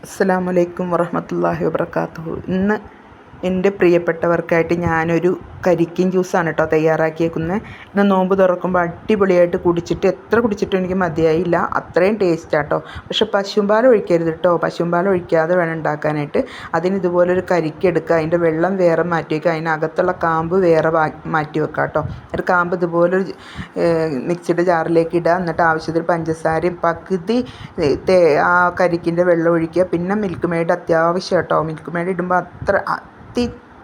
അസ്സലാമു അലൈക്കും വറഹ്മത്തുള്ളാഹി വബറകാതുഹു. ഇന്ന് എൻ്റെ പ്രിയപ്പെട്ടവർക്കായിട്ട് ഞാനൊരു കരിക്കിൻ ജ്യൂസാണ് കേട്ടോ തയ്യാറാക്കിയേക്കുന്നത്. ഇന്ന് നോമ്പ് തുറക്കുമ്പോൾ അടിപൊളിയായിട്ട് കുടിച്ചിട്ട് എത്ര കുടിച്ചിട്ടും എനിക്ക് മതിയായില്ല, അത്രയും ടേസ്റ്റാട്ടോ. പക്ഷെ പശുമ്പാൽ ഒഴിക്കരുത് കേട്ടോ, പശുമ്പാൽ ഒഴിക്കാതെ വേണം ഉണ്ടാക്കാനായിട്ട്. അതിന് ഇതുപോലൊരു കരിക്കെടുക്കുക, അതിൻ്റെ വെള്ളം വേറെ മാറ്റി വയ്ക്കുക, അതിനകത്തുള്ള കാമ്പ് വേറെ മാറ്റി വെക്കുക കേട്ടോ. ഒരു കാമ്പ് ഇതുപോലൊരു മിക്സിയുടെ ജാറിലേക്ക് ഇടുക. എന്നിട്ട് ആവശ്യത്തിന് പഞ്ചസാരയും പകുതി ആ കരിക്കിൻ്റെ വെള്ളം ഒഴിക്കുക. പിന്നെ മിൽക്ക് മെയ്ഡ് അത്യാവശ്യം കേട്ടോ. മിൽക്ക് മെയ്ഡ് ഇടുമ്പോൾ അത്ര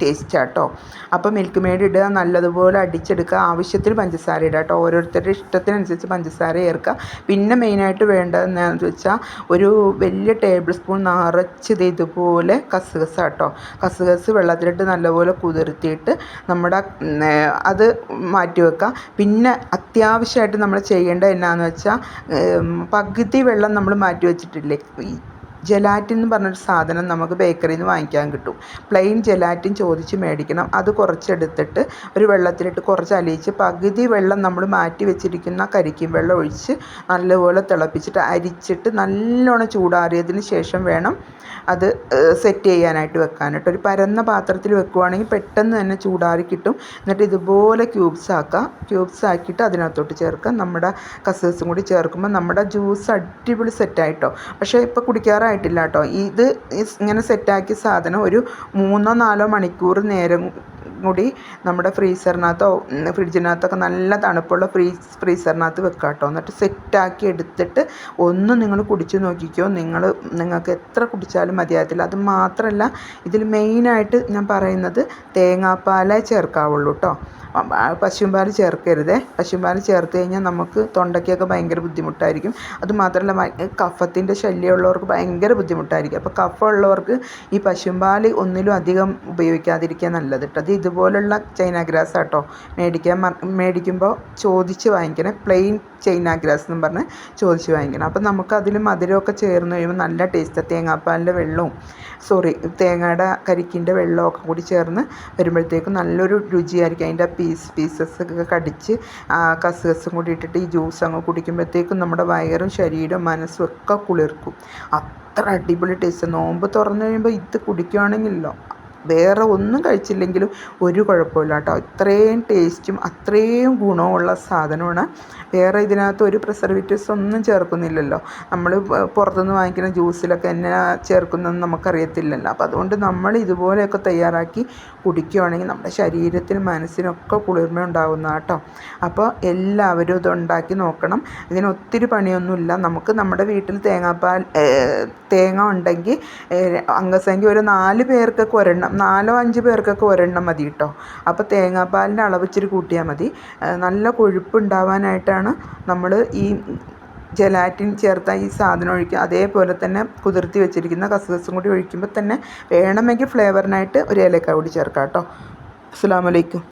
ടേസ്റ്റാട്ടോ. അപ്പോൾ മിൽക്ക് മെയ്ഡ് ഇടുക, നല്ലതുപോലെ അടിച്ചെടുക്കുക. ആവശ്യത്തിന് പഞ്ചസാര ഇടുക കേട്ടോ. ഓരോരുത്തരുടെ ഇഷ്ടത്തിനനുസരിച്ച് പഞ്ചസാര ചേർക്കുക. പിന്നെ മെയിനായിട്ട് വേണ്ടതെന്ന് വെച്ചാൽ ഒരു വലിയ ടേബിൾ സ്പൂൺ നിറച്ചത് ഇതുപോലെ കസ്കസ് കേട്ടോ. കസ്കസ് വെള്ളത്തിലിട്ട് നല്ലപോലെ കുതിർത്തിയിട്ട് അത് മാറ്റി വെക്കുക. പിന്നെ അത്യാവശ്യമായിട്ട് നമ്മൾ ചെയ്യേണ്ടത് എന്നാന്ന് വെച്ചാൽ പകുതി വെള്ളം നമ്മൾ മാറ്റി വെച്ചിട്ടില്ലേ, ജെലാറ്റിൻ എന്ന് പറഞ്ഞൊരു സാധനം നമുക്ക് ബേക്കറിയിൽ നിന്ന് വാങ്ങിക്കാൻ കിട്ടും. പ്ലെയിൻ ജെലാറ്റിൻ ചോദിച്ച് മേടിക്കണം. അത് കുറച്ചെടുത്തിട്ട് ഒരു വെള്ളത്തിലിട്ട് കുറച്ച് അലിയിച്ച് പകുതി വെള്ളം നമ്മൾ മാറ്റി വെച്ചിരിക്കുന്ന കരിക്കിൻ വെള്ളം ഒഴിച്ച് നല്ലപോലെ തിളപ്പിച്ചിട്ട് അരിച്ചിട്ട് നല്ലോണം ചൂടാറിയതിന് ശേഷം വേണം അത് സെറ്റ് ചെയ്യാനായിട്ട് വെക്കാനായിട്ട്. ഒരു പരന്ന പാത്രത്തിൽ വെക്കുവാണെങ്കിൽ പെട്ടെന്ന് തന്നെ ചൂടാറി കിട്ടും. എന്നിട്ട് ഇതുപോലെ ക്യൂബ്സ് ആക്കിയിട്ട് അതിനകത്തോട്ട് ചേർക്കുക. നമ്മുടെ കസ്കസും കൂടി ചേർക്കുമ്പോൾ നമ്മുടെ ജ്യൂസ് അടിപൊളി സെറ്റായിട്ടോ. പക്ഷേ ഇപ്പോൾ കുടിക്കാറായിട്ടില്ല കേട്ടോ. ഇത് ഇങ്ങനെ സെറ്റാക്കിയ സാധനം ഒരു 3-4 മണിക്കൂർ നേരം കൂടി നമ്മുടെ ഫ്രീസറിനകത്തോ ഫ്രിഡ്ജിനകത്തൊക്കെ നല്ല തണുപ്പുള്ള ഫ്രീസറിനകത്ത് വെക്കുക കേട്ടോ. എന്നിട്ട് സെറ്റാക്കി എടുത്തിട്ട് ഒന്ന് നിങ്ങൾ കുടിച്ച് നോക്കിക്കോ. നിങ്ങൾക്ക് എത്ര കുടിച്ചാലും മതിയാകത്തില്ല. അത് മാത്രമല്ല, ഇതിൽ മെയിനായിട്ട് ഞാൻ പറയുന്നത് തേങ്ങാപ്പാലേ ചേർക്കാവുള്ളൂ കേട്ടോ. പശുമ്പാൽ ചേർക്കരുതേ. പശുമ്പാൽ ചേർത്ത് കഴിഞ്ഞാൽ നമുക്ക് തൊണ്ടയ്ക്കൊക്കെ ഭയങ്കര ബുദ്ധിമുട്ടായിരിക്കും. അതുമാത്രമല്ല, കഫത്തിൻ്റെ ശല്യമുള്ളവർക്ക് ഭയങ്കര ബുദ്ധിമുട്ടായിരിക്കും. അപ്പോൾ കഫമുള്ളവർക്ക് ഈ പശുമ്പാൽ ഒന്നിലും അധികം ഉപയോഗിക്കാതിരിക്കുക നല്ലത് കേട്ടോ. അത് ഇതുപോലുള്ള ചൈന ഗ്രാസ് കേട്ടോ. മേടിക്കുമ്പോൾ ചോദിച്ച് വാങ്ങിക്കണം. പ്ലെയിൻ ചൈന ഗ്രാസ് എന്നും പറഞ്ഞ് ചോദിച്ച് വാങ്ങിക്കണം. അപ്പോൾ നമുക്ക് അതിൽ മധുരമൊക്കെ ചേർന്ന് കഴിയുമ്പോൾ നല്ല ടേസ്റ്റാണ്. തേങ്ങാപ്പാലിൻ്റെ വെള്ളവും തേങ്ങയുടെ കരിക്കിൻ്റെ വെള്ളമൊക്കെ കൂടി ചേർന്ന് വരുമ്പോഴത്തേക്കും നല്ലൊരു രുചിയായിരിക്കും. അതിൻ്റെ പീസസൊക്കെ കടിച്ച് കസ്കസും കൂടി ഇട്ടിട്ട് ഈ ജ്യൂസ് അങ്ങ് കുടിക്കുമ്പോഴത്തേക്കും നമ്മുടെ വയറും ശരീരവും മനസ്സും ഒക്കെ കുളിർക്കും. അത്ര അടിപൊളി ടേസ്റ്റ്. നോമ്പ് തുറന്നു കഴിയുമ്പോൾ ഇത് കുടിക്കുകയാണെങ്കിലോ വേറെ ഒന്നും കഴിച്ചില്ലെങ്കിലും ഒരു കുഴപ്പമില്ല കേട്ടോ. ഇത്രയും ടേസ്റ്റും അത്രയും ഗുണമുള്ള സാധനമാണ്. വേറെ ഇതിനകത്ത് ഒരു പ്രിസർവേറ്റീവ്സ് ഒന്നും ചേർക്കുന്നില്ലല്ലോ. നമ്മൾ പുറത്തുനിന്ന് വാങ്ങിക്കുന്ന ജ്യൂസിലൊക്കെ എന്നാ ചേർക്കുന്നതെന്ന് നമുക്കറിയത്തില്ലല്ലോ. അപ്പോൾ അതുകൊണ്ട് നമ്മൾ ഇതുപോലെയൊക്കെ തയ്യാറാക്കി കുടിക്കുകയാണെങ്കിൽ നമ്മുടെ ശരീരത്തിനും മനസ്സിനൊക്കെ കുളിർമ ഉണ്ടാകുന്ന കേട്ടോ. അപ്പോൾ എല്ലാവരും ഇത് ഉണ്ടാക്കി നോക്കണം. ഇതിന് ഒത്തിരി പണിയൊന്നുമില്ല. നമുക്ക് നമ്മുടെ വീട്ടിൽ തേങ്ങ ഉണ്ടെങ്കിൽ അംഗസംഖ്യ ഒരു 4 പേർക്കൊക്കെ 4-5 പേർക്കൊക്കെ ഒരെണ്ണം മതി കേട്ടോ. അപ്പോൾ തേങ്ങാപ്പാലിൻ്റെ അളവ് ഇച്ചിരി കൂട്ടിയാൽ മതി. നല്ല കൊഴുപ്പുണ്ടാവാനായിട്ടാണ് നമ്മൾ ഈ ജെലാറ്റിൻ ചേർത്ത ഈ സാധനം ഒഴിക്കുക. അതേപോലെ തന്നെ കുതിർത്തി വെച്ചിരിക്കുന്ന കസ്കസും കൂടി ഒഴിക്കുമ്പോൾ തന്നെ വേണമെങ്കിൽ ഫ്ലേവറിനായിട്ട് ഒരു ഏലക്ക കൂടി ചേർക്കാം കേട്ടോ. അസ്സലാമു അലൈക്കും.